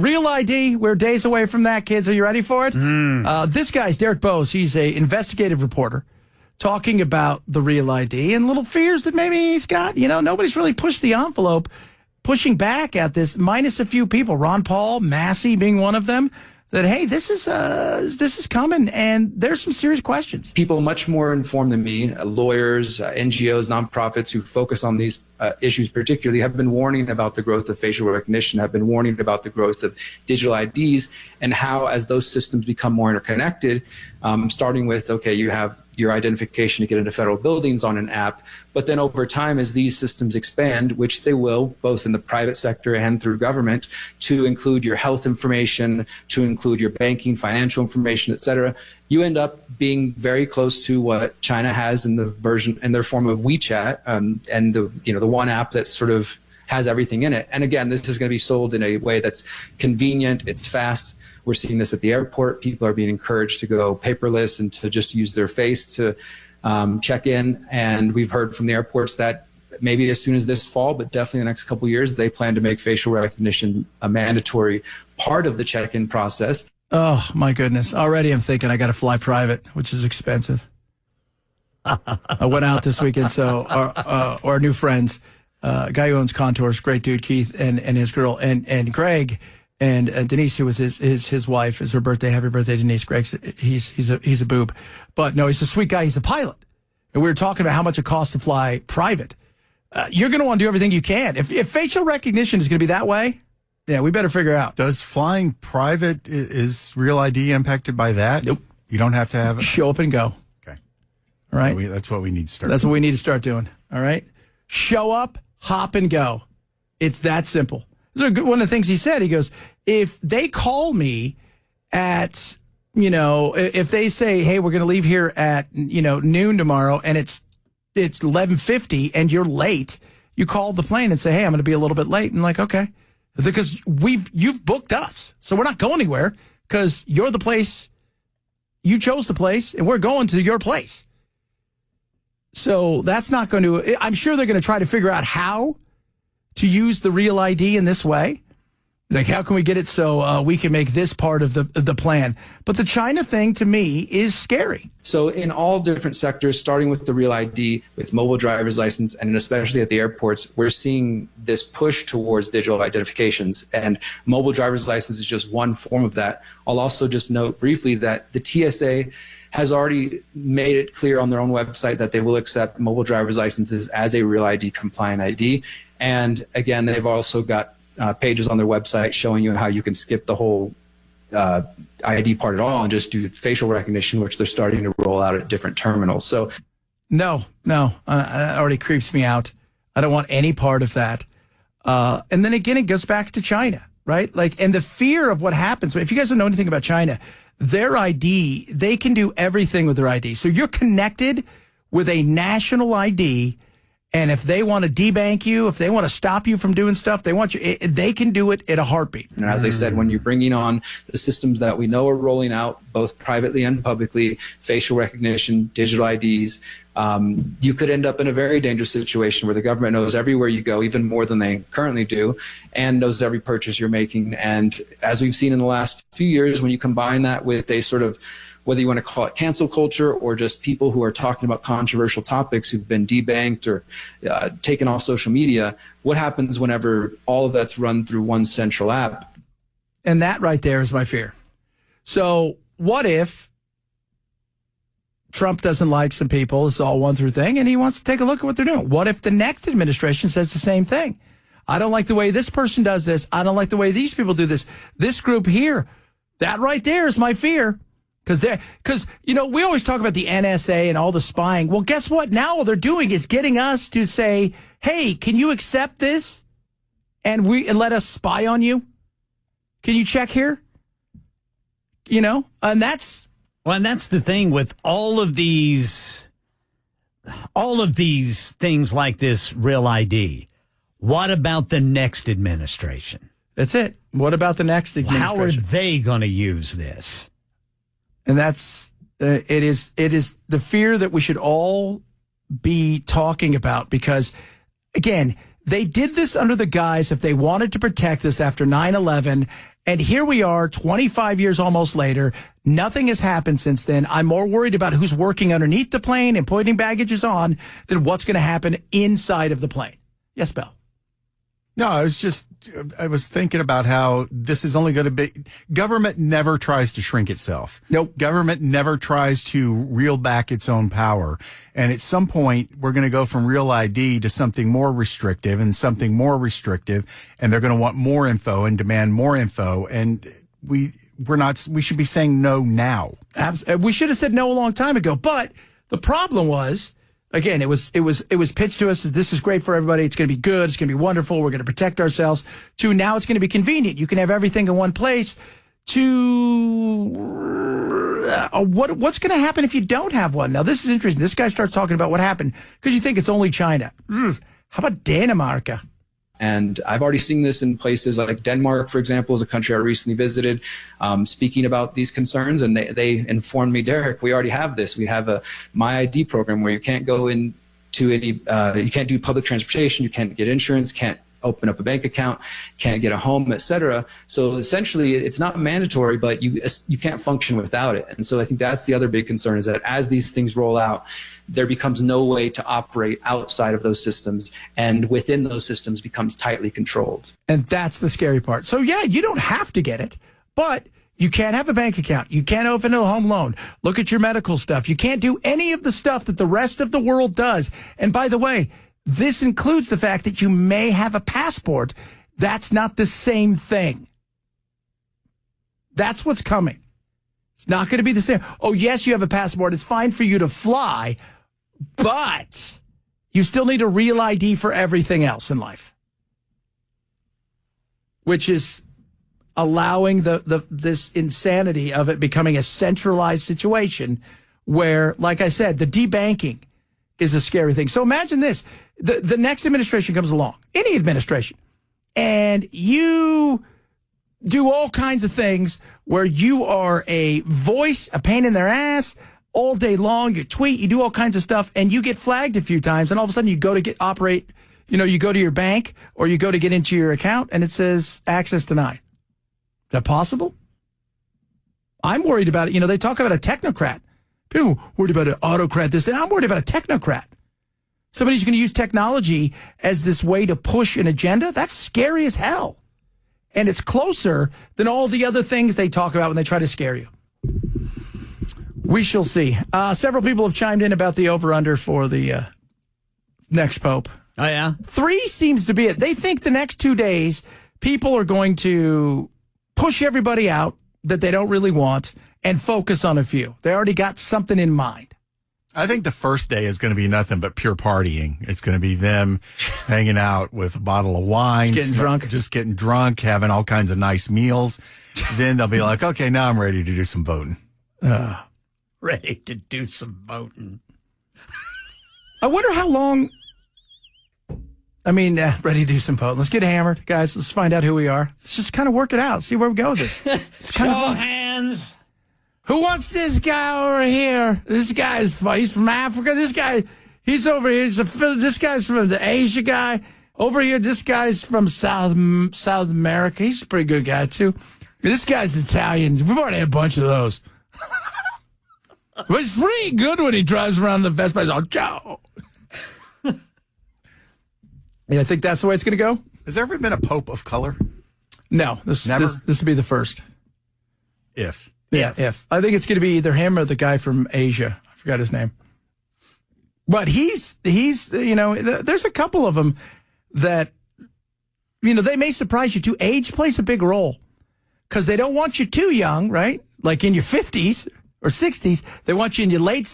Real ID, we're days away from that, kids. Are you ready for it? This guy's Derek Bose. He's an investigative reporter talking about the Real ID and little fears that maybe he's got. You know, nobody's really pushed the envelope, pushing back at this, minus a few people. Ron Paul, Massey being one of them. That, hey, this is coming, and there's some serious questions. People much more informed than me, lawyers, NGOs, nonprofits who focus on these issues particularly, have been warning about the growth of facial recognition, have been warning about the growth of digital IDs, and how as those systems become more interconnected, starting with, okay, you have your identification to get into federal buildings on an app, but then over time as these systems expand, which they will, both in the private sector and through government, to include your health information, to include your banking, financial information, et cetera, you end up being very close to what China has in their form of WeChat, and the one app that sort of has everything in it. And again, this is going to be sold in a way that's convenient, it's fast. We're seeing this at the airport. People are being encouraged to go paperless and to just use their face to check in. And we've heard from the airports that maybe as soon as this fall, but definitely in the next couple of years, they plan to make facial recognition a mandatory part of the check-in process. Oh, my goodness. Already I'm thinking I got to fly private, which is expensive. I went out this weekend, so our new friends, a guy who owns Contours, great dude, Keith, and his girl, and Greg, and Denise, who was his wife, is her birthday. Happy birthday, Denise. Greg's he's a boob, but no, he's a sweet guy. He's a pilot, and we were talking about how much it costs to fly private. You're going to want to do everything you can. If facial recognition is going to be that way, yeah, we better figure out. Does flying private, is Real ID impacted by that? Nope. You don't have to have it? Show up and go. Okay. All right. That's what we need to start That's doing. what we need to start doing. All right. Show up, hop, and go. It's that simple. One of the things he said, he goes, if they call me at, if they say, hey, we're going to leave here at, noon tomorrow, and it's 11:50 and you're late, you call the plane and say, hey, I'm going to be a little bit late. And like, okay, because you've booked us. So we're not going anywhere because you're the place, you chose the place, and we're going to your place. So that's not going to, I'm sure they're going to try to figure out how to use the Real ID in this way. Like, how can we get it so we can make this part of the plan? But the China thing, to me, is scary. So in all different sectors, starting with the Real ID, with mobile driver's license, and especially at the airports, we're seeing this push towards digital identifications. And mobile driver's license is just one form of that. I'll also just note briefly that the TSA has already made it clear on their own website that they will accept mobile driver's licenses as a Real ID compliant ID. And again, they've also got pages on their website showing you how you can skip the whole ID part at all and just do facial recognition, which they're starting to roll out at different terminals. So, no, that already creeps me out. I don't want any part of that. And then again, it goes back to China, right? Like, and the fear of what happens. If you guys don't know anything about China, their ID, they can do everything with their ID. So you're connected with a national ID. And if they want to debank you, if they want to stop you from doing stuff, they can do it at a heartbeat. And as I said, when you're bringing on the systems that we know are rolling out, both privately and publicly, facial recognition, digital IDs, you could end up in a very dangerous situation where the government knows everywhere you go, even more than they currently do, and knows every purchase you're making. And as we've seen in the last few years, when you combine that with a sort of, whether you want to call it cancel culture or just people who are talking about controversial topics who've been debanked or taken off social media, what happens whenever all of that's run through one central app? And that right there is my fear. So what if Trump doesn't like some people, it's all one through thing, and he wants to take a look at what they're doing? What if the next administration says the same thing? I don't like the way this person does this. I don't like the way these people do this. This group here, that right there is my fear. Because we always talk about the NSA and all the spying. Well, guess what? Now all they're doing is getting us to say, hey, can you accept this? And let us spy on you? Can you check here? And that's... Well, and that's the thing with all of these things like this Real ID. What about the next administration? That's it. What about the next administration? How are they going to use this? And that's it is the fear that we should all be talking about, because, again, they did this under the guise if they wanted to protect us after 9/11 And here we are 25 years almost later. Nothing has happened since then. I'm more worried about who's working underneath the plane and putting baggages on than what's going to happen inside of the plane. Yes, Bell. No, I was thinking about how this is only going to be, government never tries to shrink itself. Nope. Government never tries to reel back its own power. And at some point, we're going to go from real ID to something more restrictive and something more restrictive. And they're going to want more info and demand more info. And we should be saying no now. We should have said no a long time ago. But the problem was, again, it was pitched to us that this is great for everybody. It's going to be good. It's going to be wonderful. We're going to protect ourselves. To now it's going to be convenient. You can have everything in one place. To what's going to happen if you don't have one? Now, this is interesting. This guy starts talking about what happened because you think it's only China. How about Denmark? And I've already seen this in places like Denmark, for example, is a country I recently visited, speaking about these concerns. And they informed me, Derek, we already have this. We have a My ID program where you can't go into any, you can't do public transportation, you can't get insurance, can't open up a bank account, can't get a home, etc. So essentially, it's not mandatory, but you can't function without it. And so I think that's the other big concern, is that as these things roll out, there becomes no way to operate outside of those systems, and within those systems becomes tightly controlled. And that's the scary part. So yeah, you don't have to get it, but you can't have a bank account. You can't open a home loan. Look at your medical stuff. You can't do any of the stuff that the rest of the world does. And by the way, this includes the fact that you may have a passport. That's not the same thing. That's what's coming. It's not going to be the same. Oh, yes, you have a passport. It's fine for you to fly, but you still need a real ID for everything else in life, which is allowing this insanity of it becoming a centralized situation where, like I said, the debanking is a scary thing. So imagine this. The next administration comes along, any administration, and you do all kinds of things where you are a voice, a pain in their ass all day long. You tweet, you do all kinds of stuff, and you get flagged a few times, and all of a sudden you go to you go to your bank or you go to get into your account, and it says access denied. Is that possible? I'm worried about it. They talk about a technocrat. People are worried about an autocrat, this, and I'm worried about a technocrat. Somebody who's going to use technology as this way to push an agenda. That's scary as hell. And it's closer than all the other things they talk about when they try to scare you. We shall see. Several people have chimed in about the over-under for the next pope. Oh, yeah? 3 seems to be it. They think the next 2 days, people are going to push everybody out that they don't really want and focus on a few. They already got something in mind. I think the first day is going to be nothing but pure partying. It's going to be them hanging out with a bottle of wine. Just getting drunk, having all kinds of nice meals. Then they'll be like, okay, now I'm ready to do some voting. Ready to do some voting. I wonder how long... ready to do some voting. Let's get hammered, guys. Let's find out who we are. Let's just kind of work it out. See where we go with this. It's kind of fun. Hands. Who wants this guy over here? This guy's he's from Africa. This guy, he's over here. This guy's from the Asia guy. Over here, this guy's from South America. He's a pretty good guy, too. This guy's Italian. We've already had a bunch of those. But it's pretty good when he drives around the Vespa. He's all, Joe. I think that's the way it's going to go. Has there ever been a pope of color? No. This will be the first. If. Yeah, if. I think it's going to be either him or the guy from Asia. I forgot his name. But he's there's a couple of them that, they may surprise you too. Age plays a big role because they don't want you too young, right? Like in your 50s or 60s. They want you in your late